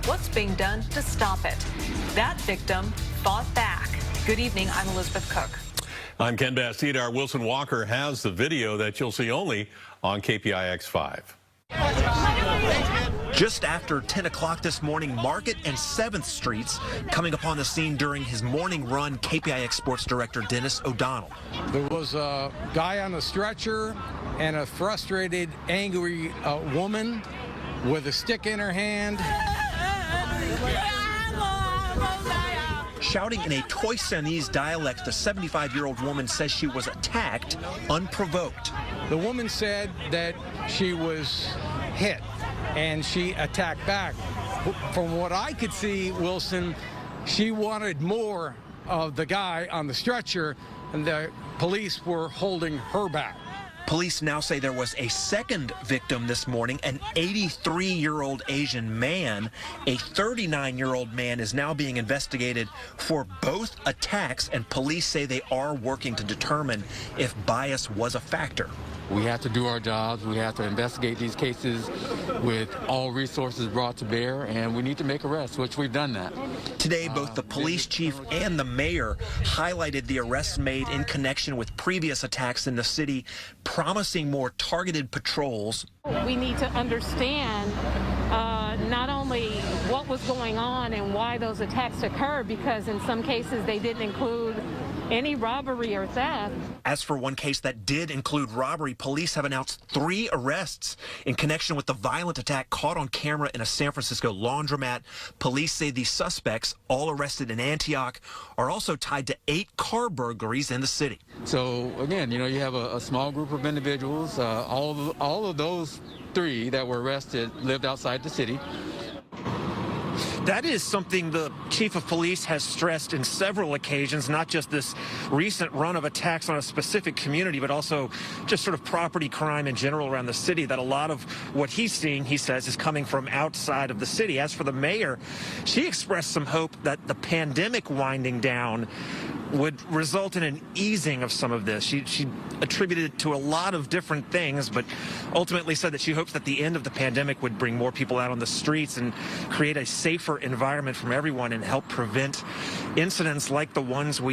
what's being done to stop it. That victim fought back. Good evening, I'm Elizabeth Cook. I'm Ken Bastida. Our Wilson Walker has the video that you'll see only on KPIX 5. Just after 10 o'clock this morning, Market and 7th Streets coming upon the scene during his morning run, KPIX Sports Director Dennis O'Donnell. There was a guy on a stretcher and a frustrated, angry woman with a stick in her hand. Shouting in a Toisanese dialect, the 75-year-old woman says she was attacked unprovoked. The woman said that she was hit and she attacked back. From what I could see, Wilson, she wanted more of the guy on the stretcher, and the police were holding her back. Police now say there was a second victim this morning, an 83-year-old Asian man. A 39-year-old man is now being investigated for both attacks, and police say they are working to determine if bias was a factor. We have to do our jobs. We have to investigate these cases with all resources brought to bear, and we need to make arrests, which we've done that. Today, both the police chief and the mayor highlighted the arrests made in connection with previous attacks in the city, promising more targeted patrols. We need to understand not only what was going on and why those attacks occurred, because in some cases they didn't include any robbery or theft. As for one case that did include robbery, police have announced 3 arrests in connection with the violent attack caught on camera in a San Francisco laundromat. Police say the suspects, all arrested in Antioch, are also tied to 8 car burglaries in the city. So again, you have a small group of individuals. All of those 3 that were arrested lived outside the city. That is something the chief of police has stressed in several occasions, not just this recent run of attacks on a specific community, but also just sort of property crime in general around the city, that a lot of what he's seeing, he says, is coming from outside of the city. As for the mayor, she expressed some hope that the pandemic winding down would result in an easing of some of this. She attributed it to a lot of different things, but ultimately said that she hopes that the end of the pandemic would bring more people out on the streets and create a safer environment for everyone and help prevent incidents like the ones we